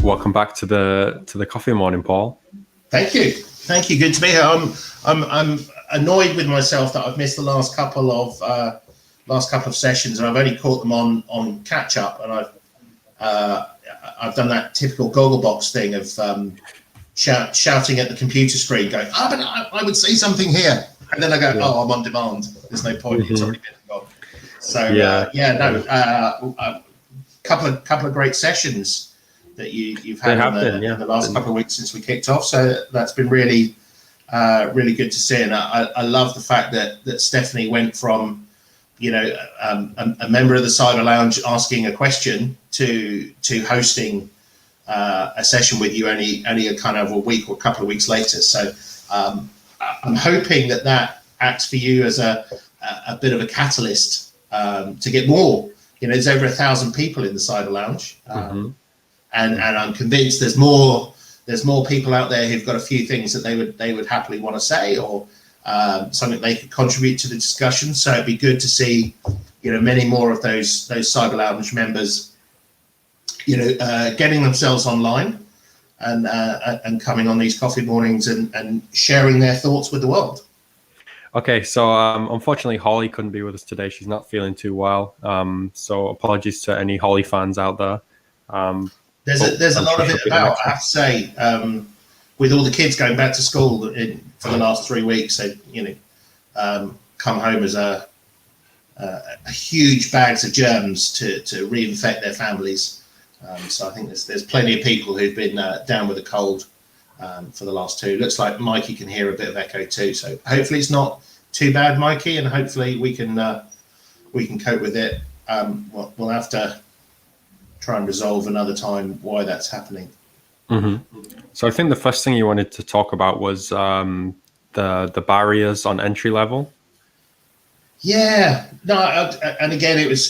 welcome back to the coffee morning, Paul. Thank you. Good to be here. I'm annoyed with myself that I've missed the last couple of sessions, and I've only caught them on catch up, and I've done that typical Gogglebox thing of shouting at the computer screen, going, but I would say something here, and then I go, I'm on demand. There's no point. It's already been gone. So couple of great sessions that you've had in the last couple of weeks since we kicked off. So that's been really good to see. And I love the fact that Stephanie went from, a member of the Cyber Lounge asking a question to hosting a session with you only a kind of a week or a couple of weeks later. So I'm hoping that acts for you as a bit of a catalyst to get more. There's over 1,000 people in the Cyber Lounge, and I'm convinced there's more people out there who've got a few things that they would happily want to say, or something they could contribute to the discussion. So it'd be good to see, many more of those Cyber Lounge members, getting themselves online and coming on these coffee mornings and sharing their thoughts with the world. Okay, so unfortunately, Holly couldn't be with us today. She's not feeling too well. So apologies to any Holly fans out there. There's a lot of it about, I have to say, with all the kids going back to school for the last 3 weeks. They, come home as a huge bags of germs to reinfect their families. So I think there's plenty of people who've been down with a cold for the last 2. Looks like Mikey can hear a bit of echo too. So hopefully it's not too bad, Mikey, and hopefully we can cope with it. We'll have to try and resolve another time why that's happening. So I think the first thing you wanted to talk about was the barriers on entry level. Yeah, no, and again, it was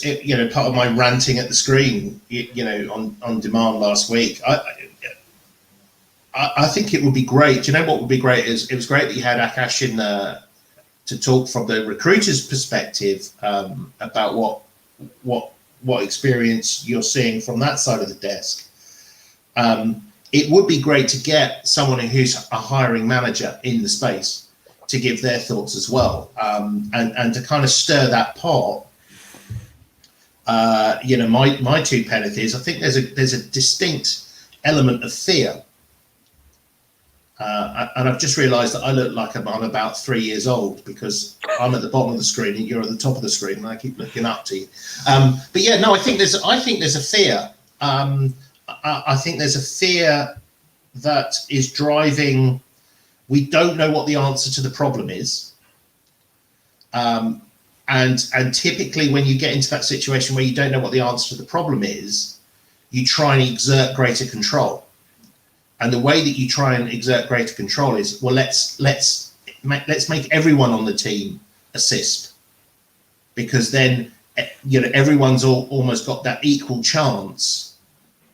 part of my ranting at the screen, on demand last week. I think it would be great. Do you know what would be great is it was great that you had Akash in to talk from the recruiter's perspective about what experience you're seeing from that side of the desk. It would be great to get someone who's a hiring manager in the space to give their thoughts as well, and to kind of stir that pot. My 2 penneth is I think there's a distinct element of fear. And I've just realised that I look like I'm about 3 years old because I'm at the bottom of the screen and you're at the top of the screen, and I keep looking up to you. But yeah, no, I think there's a fear. I think there's a fear that is driving. We don't know what the answer to the problem is, and typically when you get into that situation where you don't know what the answer to the problem is, you try and exert greater control. And the way that you try and exert greater control is, well, let's make everyone on the team assist, because then everyone's almost got that equal chance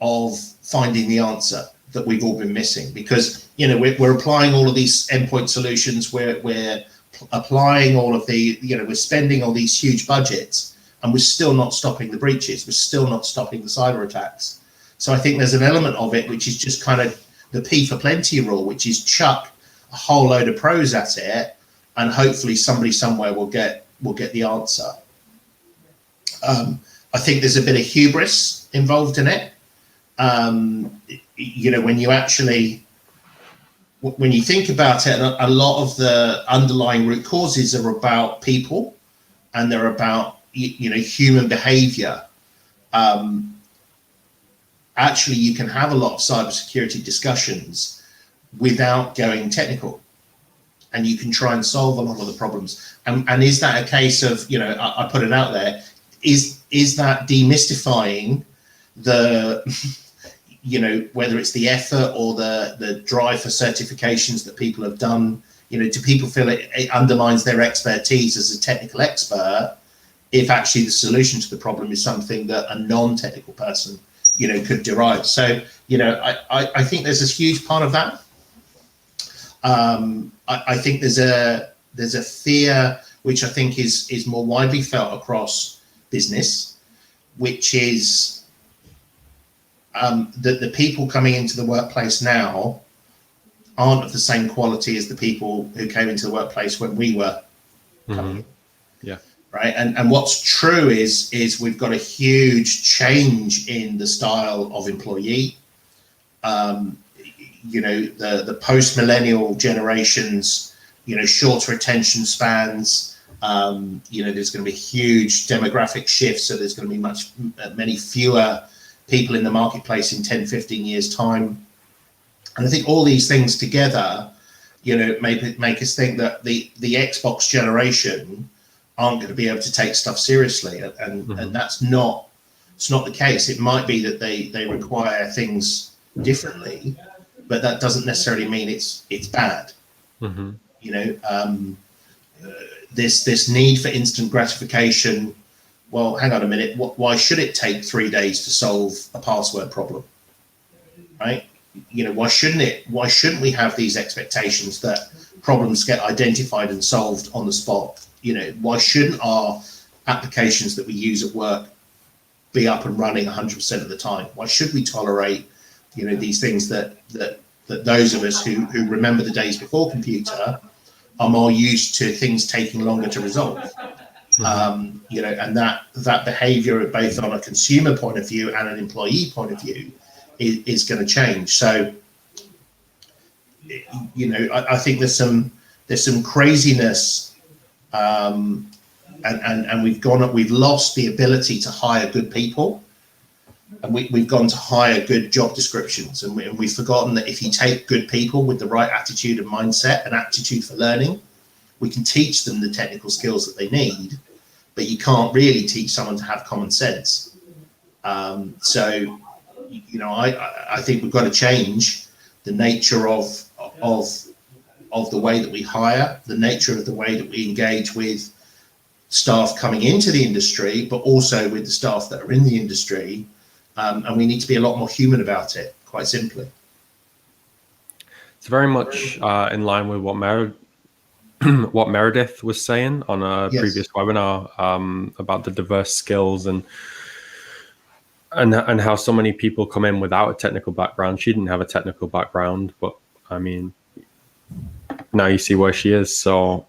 of finding the answer that we've all been missing. Because we're applying all of these endpoint solutions, we're applying all of the we're spending all these huge budgets, and we're still not stopping the breaches. We're still not stopping the cyber attacks. So I think there's an element of it which is just kind of the P for plenty rule, which is chuck a whole load of pros at it, and hopefully somebody somewhere will get the answer. I think there's a bit of hubris involved in it. When you think about it, a lot of the underlying root causes are about people, and they're about human behavior. Actually, you can have a lot of cybersecurity discussions without going technical, and you can try and solve a lot of the problems. And is that a case of, I put it out there, is that demystifying the, whether it's the effort or the drive for certifications that people have done, do people feel it undermines their expertise as a technical expert, if actually the solution to the problem is something that a non-technical person could derive. So, I think there's this huge part of that. I think there's a fear, which I think is more widely felt across business, which is that the people coming into the workplace now aren't of the same quality as the people who came into the workplace when we were coming in. Yeah. Right. And what's true is we've got a huge change in the style of employee. The post-millennial generations, shorter attention spans. There's going to be huge demographic shifts. So there's going to be many fewer people in the marketplace in 10, 15 years time. And I think all these things together, make us think that the Xbox generation aren't going to be able to take stuff seriously. And that's not, it's not the case. It might be that they require things differently, but that doesn't necessarily mean it's bad. This need for instant gratification. Well, hang on a minute. Why should it take 3 days to solve a password problem? Right? Why shouldn't we have these expectations that problems get identified and solved on the spot? Why shouldn't our applications that we use at work be up and running 100% of the time? Why should we tolerate, these things that those of us who remember the days before computer are more used to things taking longer to resolve? And that behavior, both on a consumer point of view and an employee point of view, is going to change. So, I think there's some craziness, and we've lost the ability to hire good people, and we've gone to hire good job descriptions, and we've forgotten that if you take good people with the right attitude and mindset and aptitude for learning, we can teach them the technical skills that they need, but you can't really teach someone to have common sense. I think we've got to change the nature of the way that we hire, the nature of the way that we engage with staff coming into the industry, but also with the staff that are in the industry. And we need to be a lot more human about it, quite simply. It's very much in line with what Meredith was saying on a previous webinar about the diverse skills and how so many people come in without a technical background. She didn't have a technical background, but I mean, now you see where she is. So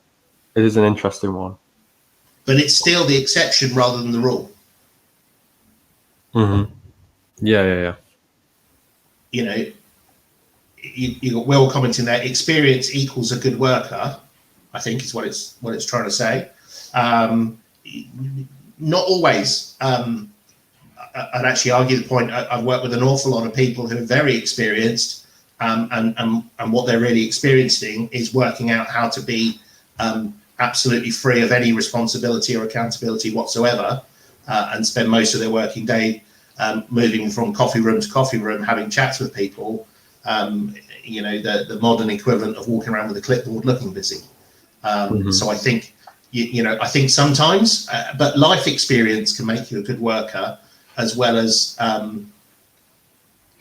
it is an interesting one. But it's still the exception rather than the rule. Yeah. You got Will commenting there. Experience equals a good worker, I think is what it's trying to say. Not always. I'd actually argue the point. I've worked with an awful lot of people who are very experienced, and what they're really experiencing is working out how to be absolutely free of any responsibility or accountability whatsoever, and spend most of their working day moving from coffee room to coffee room, having chats with people. The modern equivalent of walking around with a clipboard looking busy. So I think, I think sometimes, but life experience can make you a good worker, as well as,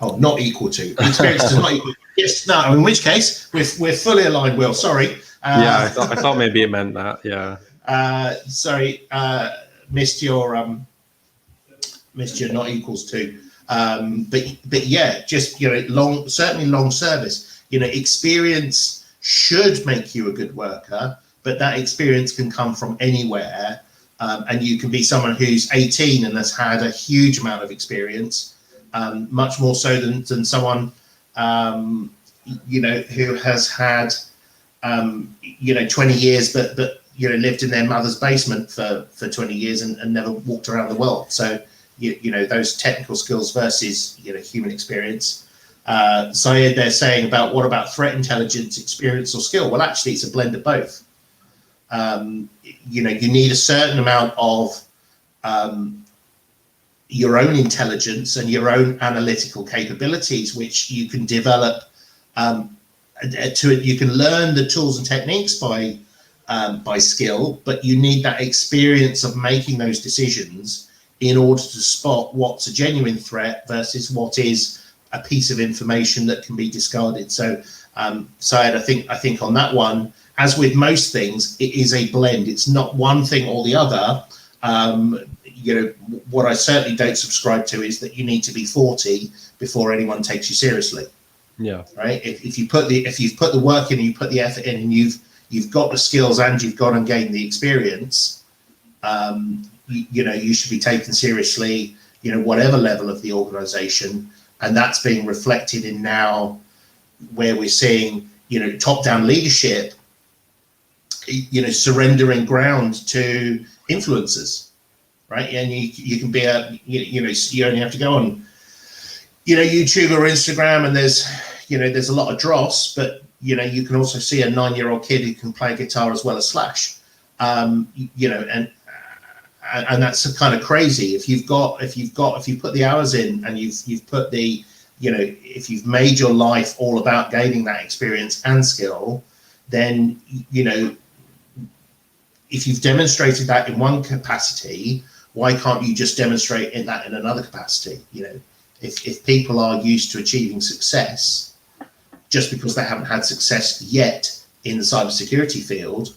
not equal to. Experience is not equal. Yes, no, in which case, we're fully aligned, Will. Sorry. I thought maybe it meant that, yeah. Sorry, missed your not equals to. But yeah, just, certainly long service. Experience should make you a good worker, but that experience can come from anywhere. And you can be someone who's 18 and has had a huge amount of experience, much more so than someone, who has had, 20 years, but lived in their mother's basement for 20 years and never walked around the world. So, those technical skills versus, human experience. Syed, they're saying what about threat intelligence, experience or skill? Well, actually, it's a blend of both. You need a certain amount of your own intelligence and your own analytical capabilities, which you can develop. You can learn the tools and techniques by skill, but you need that experience of making those decisions in order to spot what's a genuine threat versus what is a piece of information that can be discarded. So, Syed, I think on that one, as with most things, it is a blend. It's not one thing or the other. what I certainly don't subscribe to is that you need to be 40 before anyone takes you seriously. Yeah. Right. If you've put the work in, and you put the effort in, and you've got the skills and you've gone and gained the experience, you should be taken seriously, whatever level of the organization. And that's being reflected in now where we're seeing, top-down leadership, surrendering ground to influencers, right? And you can be you only have to go on, YouTube or Instagram, and there's a lot of dross, but you can also see a 9-year-old kid who can play guitar as well as Slash, and that's kind of crazy. If you've put the hours in, and you've put the, if you've made your life all about gaining that experience and skill, then, if you've demonstrated that in one capacity, why can't you just demonstrate that in another capacity? If people are used to achieving success, just because they haven't had success yet in the cybersecurity field,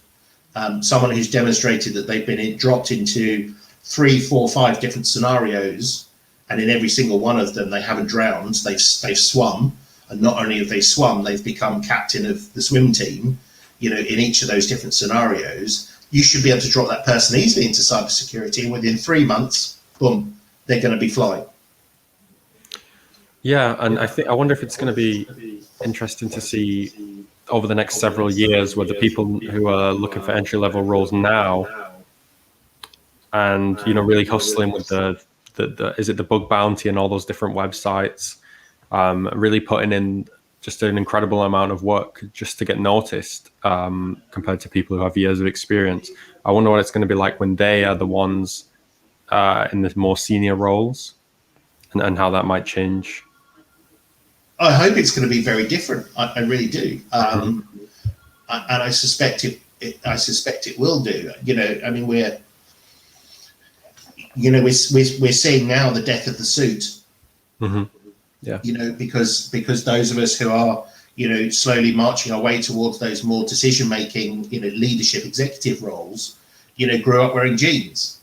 someone who's demonstrated that they've been dropped into 3, 4, 5 different scenarios, and in every single one of them they haven't drowned, they've swum, and not only have they swum, they've become captain of the swim team, in each of those different scenarios. You should be able to drop that person easily into cybersecurity, and within 3 months, boom, they're going to be flying. Yeah, and I wonder if it's going to be interesting to see over the next several years whether people who are looking for entry-level roles now and really hustling with the is it the bug bounty and all those different websites, really putting in just an incredible amount of work just to get noticed, compared to people who have years of experience. I wonder what it's going to be like when they are the ones in the more senior roles, and how that might change. I hope it's going to be very different. I really do, and I suspect it will do. I mean, we're seeing now the death of the suit. Mm-hmm. Yeah. Because those of us who are slowly marching our way towards those more decision making, leadership executive roles, grew up wearing jeans.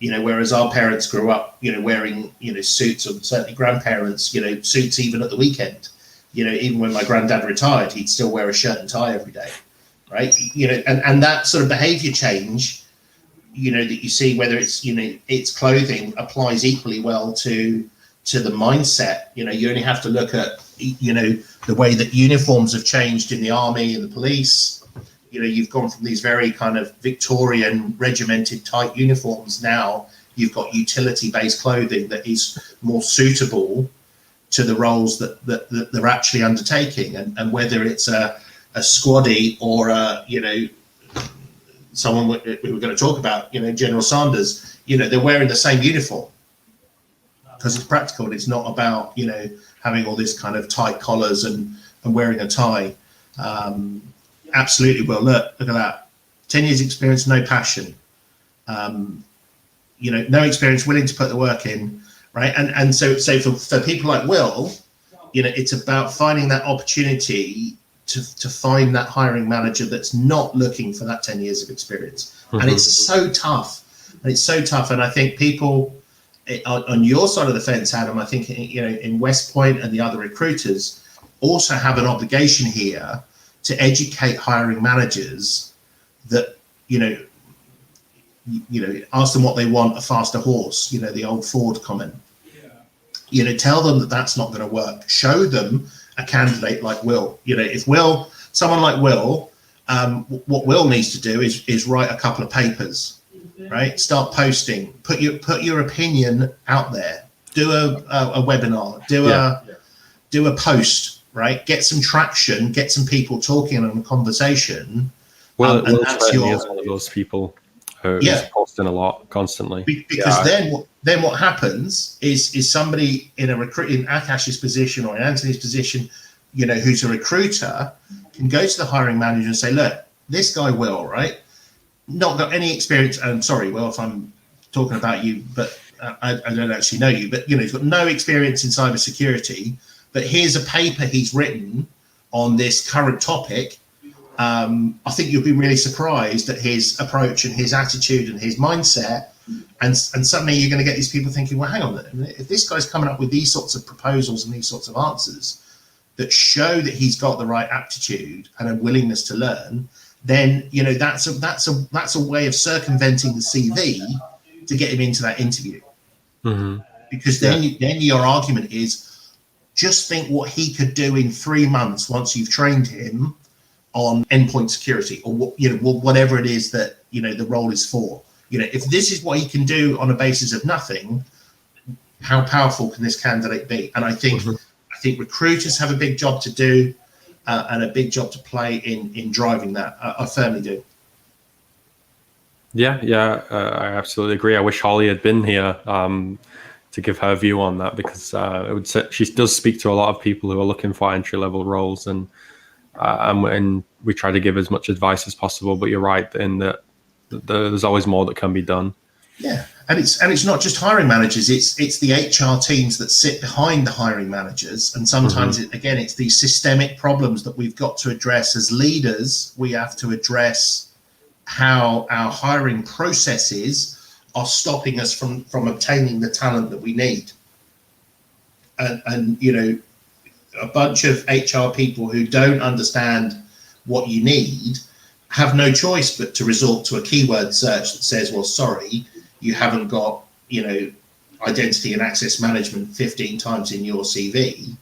Whereas our parents grew up, wearing, suits, or certainly grandparents, suits even at the weekend. Even when my granddad retired, he'd still wear a shirt and tie every day, right? And that sort of behaviour change, that you see, whether it's, it's clothing, applies equally well to the mindset. You only have to look at, the way that uniforms have changed in the army and the police. You've gone from these very kind of Victorian regimented type uniforms. Now you've got utility-based clothing that is more suitable to the roles that they're actually undertaking. And whether it's a squaddy or someone we were going to talk about, General Sanders, they're wearing the same uniform because it's practical, and it's not about, having all this kind of tight collars and wearing a tie. Absolutely. Well, look at that. 10 years experience, no passion. No experience, willing to put the work in, right? And so for people like Will, it's about finding that opportunity to find that hiring manager that's not looking for that 10 years of experience. Mm-hmm. And it's so tough. And I think people on your side of the fence, Adam, I think, in West Point and the other recruiters also have an obligation here to educate hiring managers that, ask them what they want, a faster horse, the old Ford comment. Tell them that that's not going to work. Show them a candidate like Will. Someone like Will, what Will needs to do is write a couple of papers, right? Start posting, put your opinion out there, do a webinar, do a post, right? Get some traction, get some people talking on a conversation. Well, Will certainly is one of those people who's posting a lot constantly. Because then what happens is somebody in Akash's position or in Anthony's position, who's a recruiter, can go to the hiring manager and say, look, this guy Will, right? Not got any experience. I'm sorry, Will, if I'm talking about you, but I don't actually know you, but he's got no experience in cybersecurity. But here's a paper he's written on this current topic. I think you'll be really surprised at his approach and his attitude and his mindset And suddenly you're going to get these people thinking, well, hang on a minute, if this guy's coming up with these sorts of proposals and these sorts of answers that show that he's got the right aptitude and a willingness to learn, then that's a way of circumventing the CV to get him into that interview. Mm-hmm. Because then your argument is, just think what he could do in 3 months once you've trained him on endpoint security, or whatever it is that the role is for. If this is what he can do on a basis of nothing, how powerful can this candidate be? And I think recruiters have a big job to do, and a big job to play in driving that. I firmly do. Yeah, I absolutely agree. I wish Holly had been here to give her view on that, because she does speak to a lot of people who are looking for entry-level roles, and we try to give as much advice as possible. But you're right in that there's always more that can be done. Yeah, and it's not just hiring managers. It's the HR teams that sit behind the hiring managers, and sometimes it's these systemic problems that we've got to address as leaders. We have to address how our hiring processes are stopping us from obtaining the talent that we need. And a bunch of HR people who don't understand what you need have no choice but to resort to a keyword search that says, well, sorry, you haven't got, identity and access management 15 times in your CV.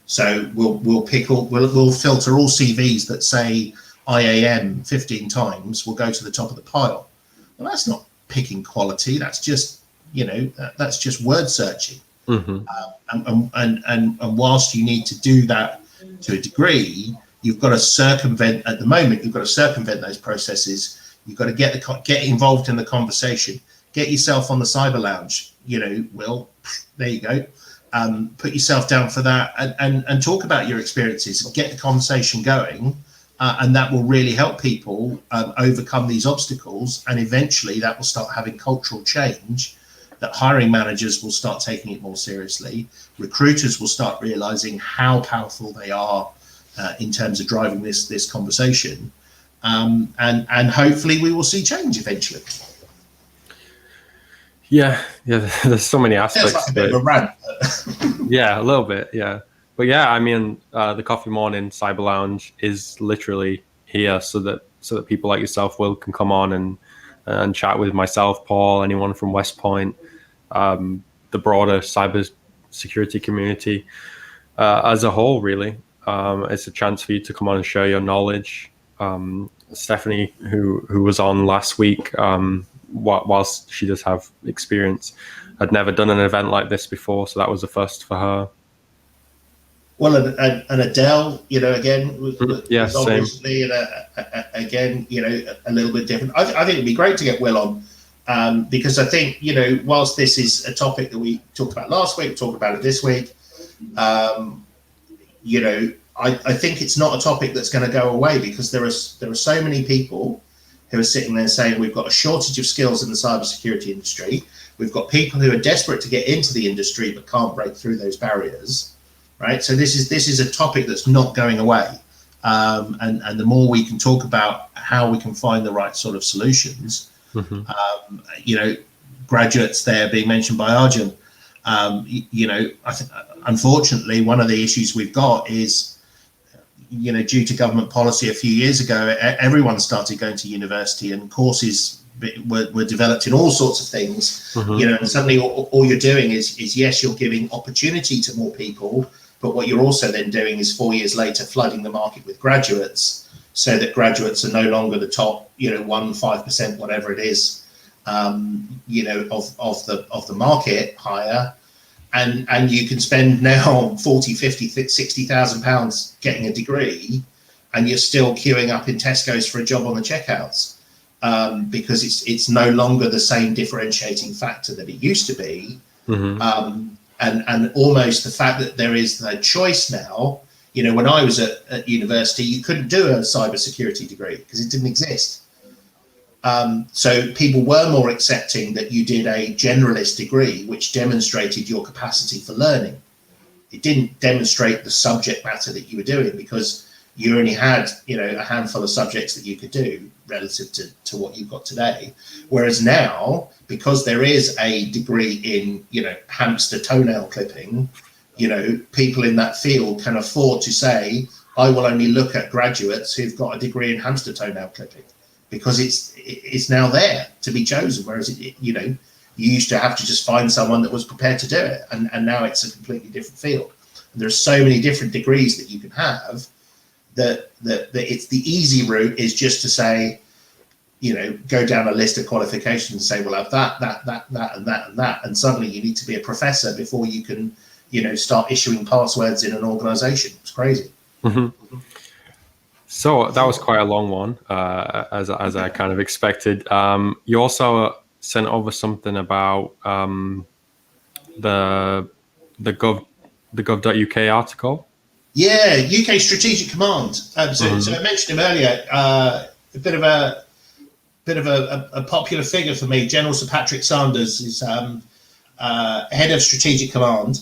So we'll filter all CVs that say IAM 15 times, will go to the top of the pile. Well, that's not picking quality. That's just, that's just word searching. And whilst you need to do that to a degree, you've got to circumvent those processes. You've got to get involved in the conversation. Get yourself on the cyber lounge. Will, there you go. Put yourself down for that, and talk about your experiences. Get the conversation going, and that will really help people overcome these obstacles. And eventually, that will start having cultural change. That hiring managers will start taking it more seriously. Recruiters will start realizing how powerful they are in terms of driving this conversation, and hopefully we will see change eventually. Yeah, there's so many aspects. Like a bit of a rant. Yeah, a little bit, yeah. But yeah, I mean, the Coffee Morning Cyber Lounge is literally here so that people like yourself, Will, can come on and chat with myself, Paul, anyone from West Point, the broader cyber security community as a whole, really. It's a chance for you to come on and share your knowledge. Stephanie, who was on last week, whilst she does have experience, had never done an event like this before, so that was a first for her. Well, and Adele, again, was obviously, again, a little bit different. I think it'd be great to get Will on, because I think, whilst this is a topic that we talked about last week, we talked about it this week, I think it's not a topic that's going to go away, because there are so many people who are sitting there saying we've got a shortage of skills in the cybersecurity industry. We've got people who are desperate to get into the industry but can't break through those barriers, right? So this is a topic that's not going away, and the more we can talk about how we can find the right sort of solutions, graduates there being mentioned by Arjun. I think, unfortunately, one of the issues we've got is, due to government policy a few years ago, everyone started going to university, and courses were developed in all sorts of things. And suddenly all you're doing is yes, you're giving opportunity to more people, but what you're also then doing is 4 years later flooding the market with graduates, so that graduates are no longer the top 1-5%, whatever it is, of the market hire. And you can spend now 40, 50, 60,000 pounds getting a degree, and you're still queuing up in Tesco's for a job on the checkouts, because it's no longer the same differentiating factor that it used to be. And almost the fact that there is the choice now. When I was at university, you couldn't do a cybersecurity degree because it didn't exist. So people were more accepting that you did a generalist degree, which demonstrated your capacity for learning. It didn't demonstrate the subject matter that you were doing, because you only had, a handful of subjects that you could do relative to what you've got today. Whereas now, because there is a degree in, hamster toenail clipping, people in that field can afford to say, I will only look at graduates who've got a degree in hamster toenail clipping, because it's now there to be chosen. Whereas, you used to have to just find someone that was prepared to do it. And now it's a completely different field. And there's so many different degrees that you can have that it's the easy route is just to say, go down a list of qualifications and say, well, I have that, and that. And suddenly you need to be a professor before you can, start issuing passwords in an organization. It's crazy. Mm-hmm. So that was quite a long one, as I kind of expected. You also sent over something about the gov.uk article. Yeah, UK Strategic Command. So I mentioned him earlier. A bit of a popular figure for me. General Sir Patrick Sanders is head of Strategic Command.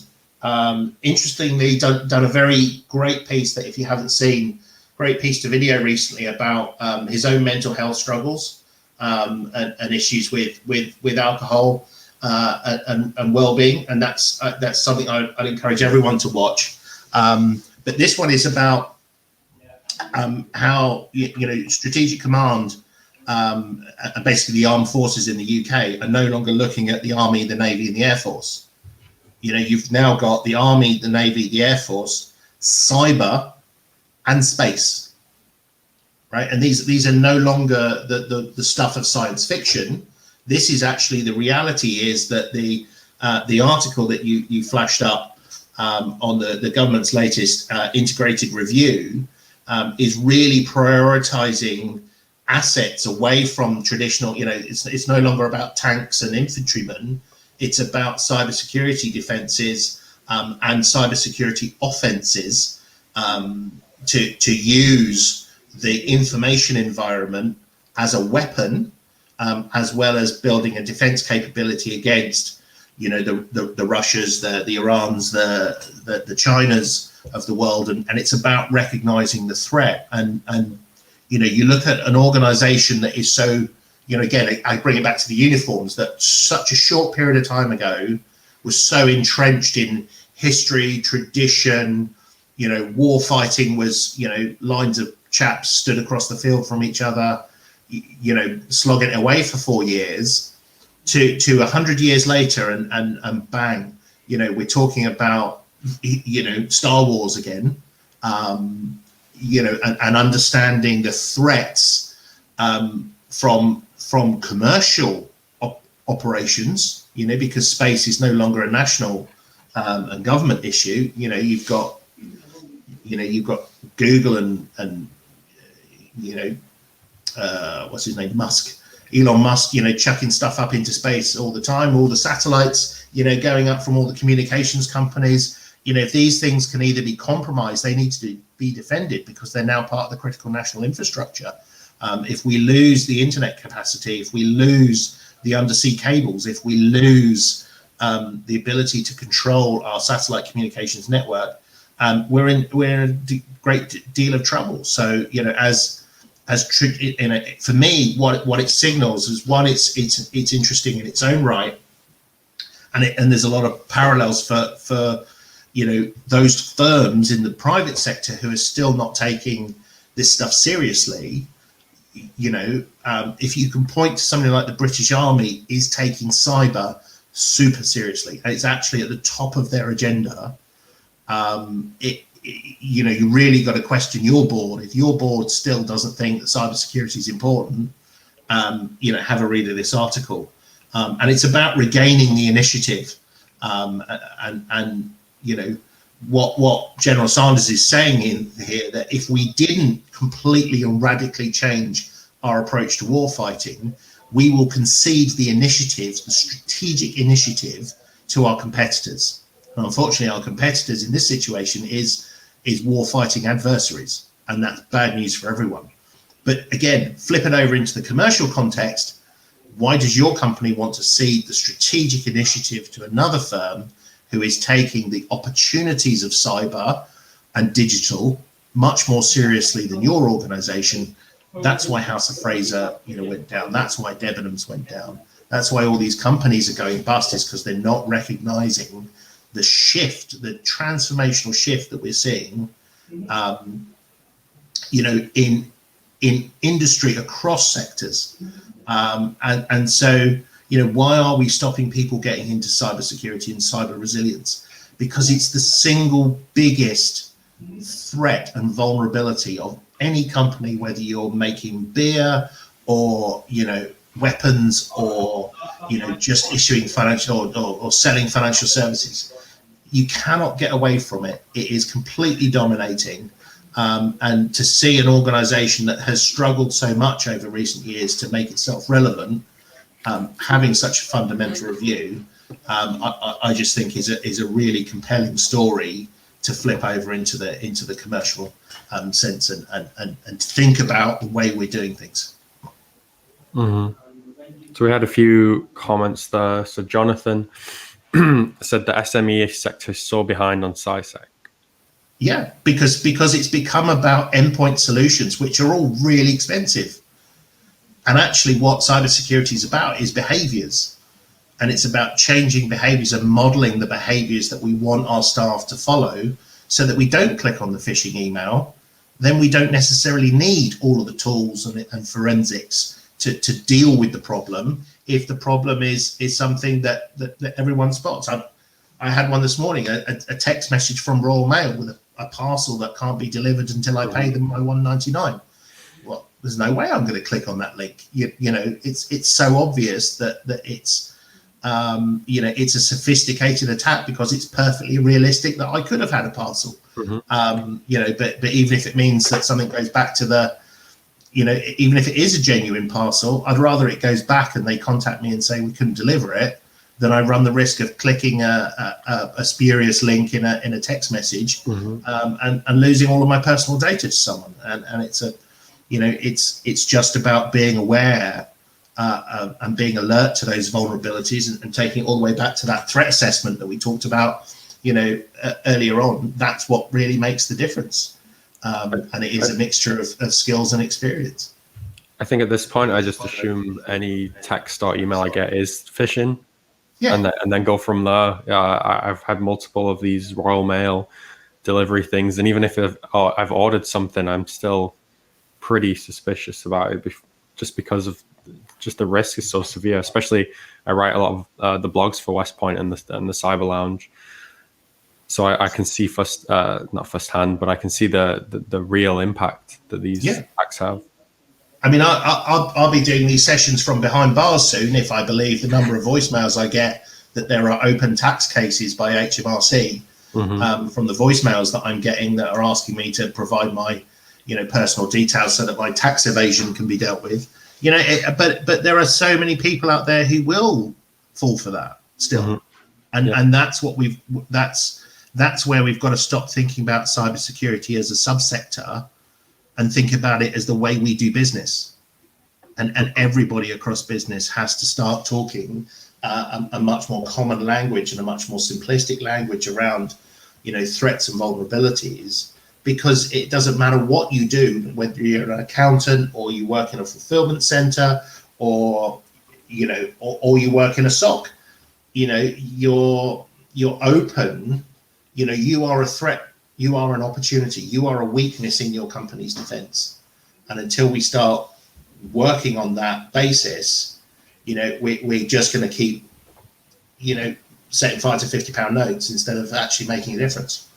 Interestingly, done a very great piece that, if you haven't seen, great piece to video recently about his own mental health struggles and issues with alcohol and well-being, and that's something I'd encourage everyone to watch. But this one is about how Strategic Command, basically the armed forces in the UK, are no longer looking at the Army, the Navy, and the Air Force. You've now got the Army, the Navy, the Air Force, cyber, and space, right? And these are no longer the stuff of science fiction. This is actually the reality. Is that the article that you flashed up on the government's latest integrated review is really prioritizing assets away from traditional. It's no longer about tanks and infantrymen. It's about cybersecurity defenses and cybersecurity offenses to use the information environment as a weapon, as well as building a defense capability against, the Russias, the Irans, the Chinas of the world. And it's about recognizing the threat. And you look at an organization that is so, again, I bring it back to the uniforms, that such a short period of time ago was so entrenched in history, tradition. War fighting was, lines of chaps stood across the field from each other, slogging it away for 4 years, to 100 years later, and bang, we're talking about, Star Wars again, and understanding the threats from commercial operations, because space is no longer a national and government issue. You've got Google and what's his name, Elon Musk, chucking stuff up into space all the time, all the satellites, going up from all the communications companies. If these things can either be compromised, they need to be defended, because they're now part of the critical national infrastructure. If we lose the internet capacity, if we lose the undersea cables, if we lose the ability to control our satellite communications network, we're in a great deal of trouble. So, for me, what it signals is, one, it's interesting in its own right, and there's a lot of parallels for those firms in the private sector who are still not taking this stuff seriously. If you can point to something like the British Army is taking cyber super seriously, and it's actually at the top of their agenda. You really got to question your board. If your board still doesn't think that cybersecurity is important, have a read of this article. And it's about regaining the initiative. What General Sanders is saying in here, that if we didn't completely and radically change our approach to warfighting, we will concede the initiative, the strategic initiative, to our competitors. And unfortunately, our competitors in this situation is warfighting adversaries, and that's bad news for everyone. But again, flip it over into the commercial context. Why does your company want to cede the strategic initiative to another firm who is taking the opportunities of cyber and digital much more seriously than your organization. That's why House of Fraser, went down. That's why Debenhams went down. That's why all these companies are going bust, is because they're not recognizing the shift, the transformational shift that we're seeing, in industry across sectors. And so, why are we stopping people getting into cybersecurity and cyber resilience? Because it's the single biggest threat and vulnerability of any company, whether you're making beer or, weapons or, just issuing financial or selling financial services. You cannot get away from it. It is completely dominating. And to see an organization that has struggled so much over recent years to make itself relevant, having such a fundamental review, I just think is a really compelling story to flip over into the commercial sense and think about the way we're doing things. Mm-hmm. So we had a few comments there. So Jonathan said the SME sector is so behind on SciSec. Yeah, because it's become about endpoint solutions, which are all really expensive. And actually what cybersecurity is about is behaviors. And it's about changing behaviors and modeling the behaviors that we want our staff to follow so that we don't click on the phishing email. Then we don't necessarily need all of the tools and forensics to deal with the problem if the problem is something that everyone spots. I had one this morning, a text message from Royal Mail with a parcel that can't be delivered until I pay them my $1.99. Well, there's no way I'm going to click on that link. It's so obvious that it's it's a sophisticated attack because it's perfectly realistic that I could have had a parcel. Mm-hmm. But even if it means that something goes back to even if it is a genuine parcel, I'd rather it goes back and they contact me and say we couldn't deliver it than I run the risk of clicking a spurious link in a text message, mm-hmm. and losing all of my personal data to someone. And it's just about being aware and being alert to those vulnerabilities and taking it all the way back to that threat assessment that we talked about, earlier on. That's what really makes the difference. And it is a mixture of skills and experience. I think at this point, I just assume any text or email I get is phishing. Yeah. And then go from there. I've had multiple of these Royal Mail delivery things, and even if I've ordered something, I'm still pretty suspicious about it, just because of just the risk is so severe. Especially, I write a lot of the blogs for West Point and the Cyber Lounge, so I can see not firsthand, but I can see the real impact that these attacks have. I mean, I'll be doing these sessions from behind bars soon if I believe the number of voicemails I get that there are open tax cases by HMRC, mm-hmm. From the voicemails that I'm getting that are asking me to provide my, personal details so that my tax evasion can be dealt with. But there are so many people out there who will fall for that still, mm-hmm. and that's what that's where we've got to stop thinking about cybersecurity as a subsector and think about it as the way we do business. And everybody across business has to start talking a much more common language and a much more simplistic language around, threats and vulnerabilities, because it doesn't matter what you do, whether you're an accountant or you work in a fulfillment center or you work in a SOC, you're open, you are a threat. You are an opportunity. You are a weakness in your company's defense. And until we start working on that basis, we're just going to keep, setting £5 to £50 notes instead of actually making a difference.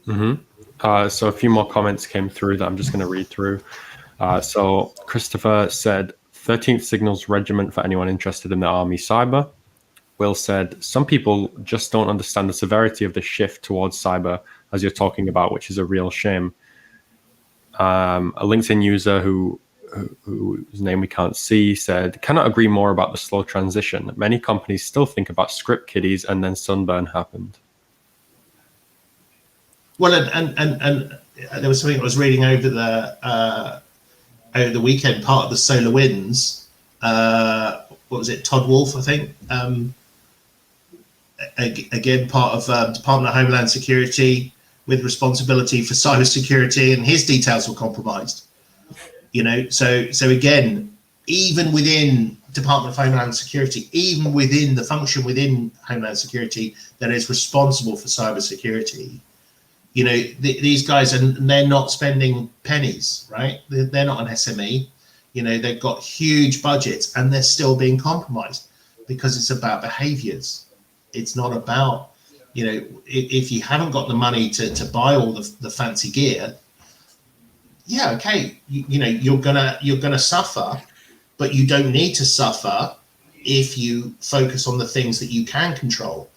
Mm-hmm. So a few more comments came through that I'm just going to read through. So Christopher said, 13th Signals Regiment for anyone interested in the Army Cyber. Will said, some people just don't understand the severity of the shift towards cyber as you're talking about, which is a real shame. A LinkedIn user whose name we can't see said, cannot agree more about the slow transition. Many companies still think about script kiddies and then Sunburn happened. Well, and there was something I was reading over the weekend, part of the Solar Winds. What was it? Todd Wolfe, I think. Again, part of Department of Homeland Security, with responsibility for cybersecurity, and his details were compromised. So again, even within Department of Homeland Security, even within the function within Homeland Security that is responsible for cybersecurity, these guys, and they're not spending pennies, right? They're not an SME. They've got huge budgets, and they're still being compromised because it's about behaviors. It's not about, if you haven't got the money to buy all the fancy gear, yeah, okay, you're gonna suffer, but you don't need to suffer if you focus on the things that you can control,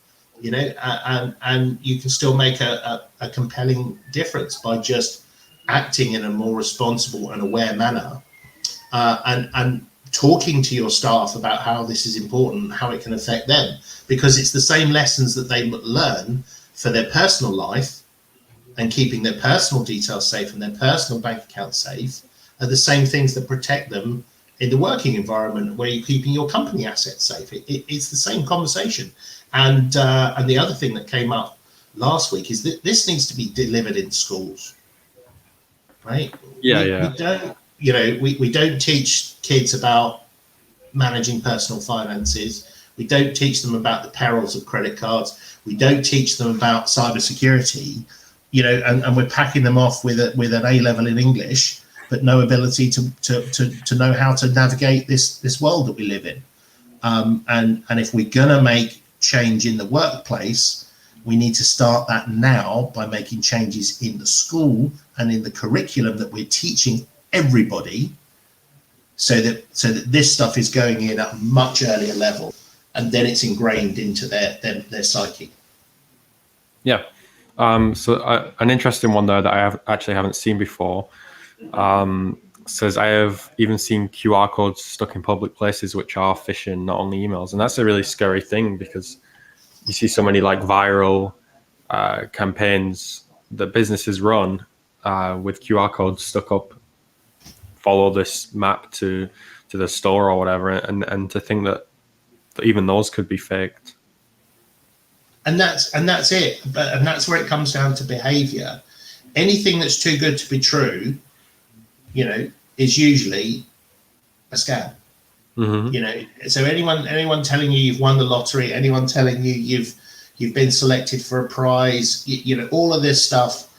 and you can still make a compelling difference by just acting in a more responsible and aware manner, and talking to your staff about how this is important, how it can affect them, because it's the same lessons that they learn for their personal life and keeping their personal details safe and their personal bank account safe are the same things that protect them in the working environment where you're keeping your company assets safe. It's the same conversation. And the other thing that came up last week is that this needs to be delivered in schools, right? We don't teach kids about managing personal finances. We don't teach them about the perils of credit cards. We don't teach them about cybersecurity, and we're packing them off with an A level in English, but no ability to know how to navigate this world that we live in. And if we're gonna make change in the workplace, we need to start that now by making changes in the school and in the curriculum that we're teaching everybody, so that this stuff is going in at a much earlier level, and then it's ingrained into their psyche. Yeah. So an interesting one there that I haven't seen before, says, I have even seen QR codes stuck in public places which are phishing, not only emails. And that's a really scary thing, because you see so many like viral campaigns that businesses run with QR codes stuck up, follow this map to the store or whatever, and to think that even those could be faked. And that's it. And that's where it comes down to behavior. Anything that's too good to be true, is usually a scam. Mm-hmm. So anyone telling you you've won the lottery, anyone telling you you've been selected for a prize, all of this stuff,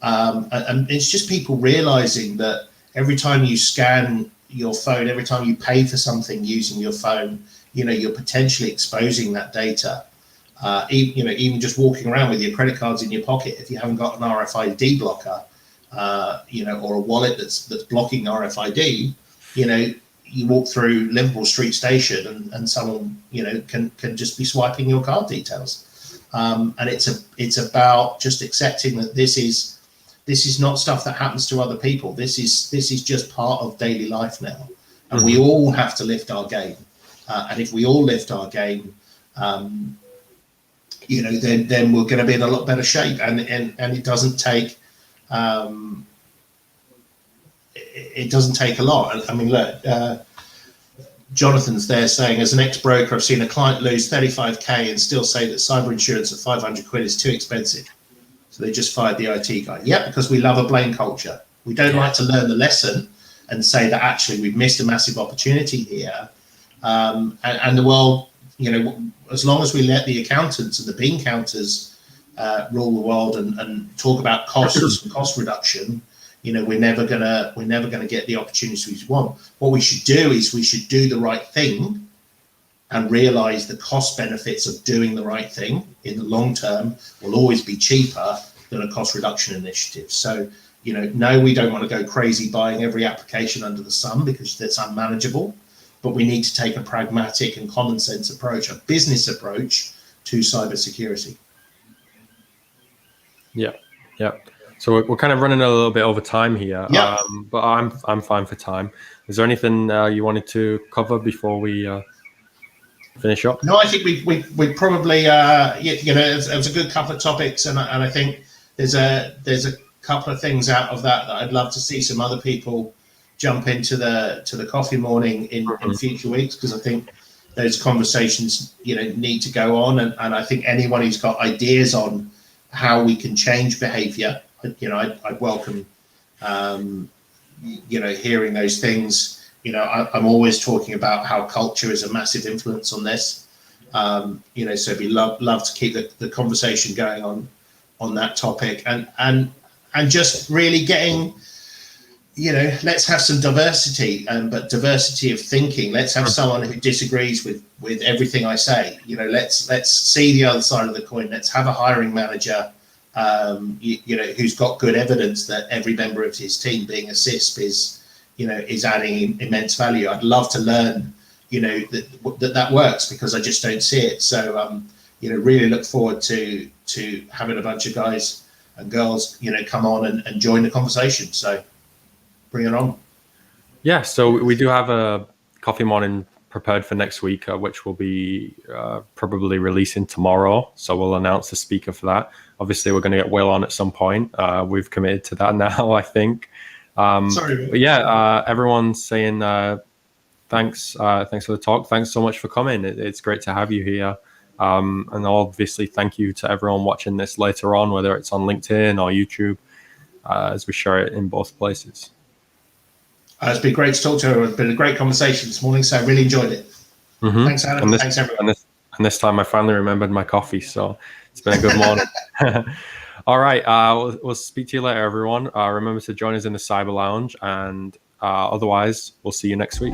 and it's just people realizing that every time you scan your phone, every time you pay for something using your phone, you're potentially exposing that data. Even just walking around with your credit cards in your pocket, if you haven't got an RFID blocker, or a wallet that's blocking RFID, you walk through Liverpool Street Station and someone, can just be swiping your card details. And it's about just accepting that this is not stuff that happens to other people. This is just part of daily life now, and we all have to lift our game. And if we all lift our game, then we're going to be in a lot better shape. And it doesn't take a lot. I mean, look, Jonathan's there saying, as an ex-broker, I've seen a client lose 35k and still say that cyber insurance at 500 quid is too expensive. So they just fired the IT guy. Yeah, because we love a blame culture. We don't like to learn the lesson and say that actually we've missed a massive opportunity here. And the world, as long as we let the accountants and the bean counters rule the world and talk about costs and cost reduction, we're never gonna get the opportunities we want. What we should do is we should do the right thing and realize the cost benefits of doing the right thing in the long term will always be cheaper than a cost reduction initiative. So, no, we don't want to go crazy buying every application under the sun, because that's unmanageable. But we need to take a pragmatic and common sense approach, a business approach to cybersecurity. Yeah. So we're kind of running a little bit over time here. Yeah. But I'm fine for time. Is there anything you wanted to cover before we finish up? No, I think we probably it was a good couple of topics, and I think there's a couple of things out of that I'd love to see some other people jump into the coffee morning in future weeks, because I think those conversations need to go on, and I think anyone who's got ideas on how we can change behaviour. I welcome hearing those things. I'm always talking about how culture is a massive influence on this. So we love to keep the conversation going on that topic, and just really getting, let's have some diversity, but diversity of thinking. Let's have someone who disagrees with everything I say. Let's see the other side of the coin. Let's have a hiring manager, who's got good evidence that every member of his team being a CISP is adding immense value. I'd love to learn, that works, because I just don't see it. So, really look forward to having a bunch of guys and girls, come on and join the conversation. So bring it on. Yeah, so we do have a coffee morning prepared for next week, which will be probably releasing tomorrow. So we'll announce the speaker for that. Obviously, we're going to get Will on at some point. We've committed to that now, I think. Sorry. But yeah, everyone's saying thanks for the talk. Thanks so much for coming. It's great to have you here. And obviously, thank you to everyone watching this later on, whether it's on LinkedIn or YouTube, as we share it in both places. It's been great to talk to her. It's been a great conversation this morning, so I really enjoyed it. Mm-hmm. Thanks, Adam. Thanks, everyone. And this time I finally remembered my coffee, so it's been a good morning. All right, we'll speak to you later, everyone. Remember to join us in the Cyber Lounge, and otherwise, we'll see you next week.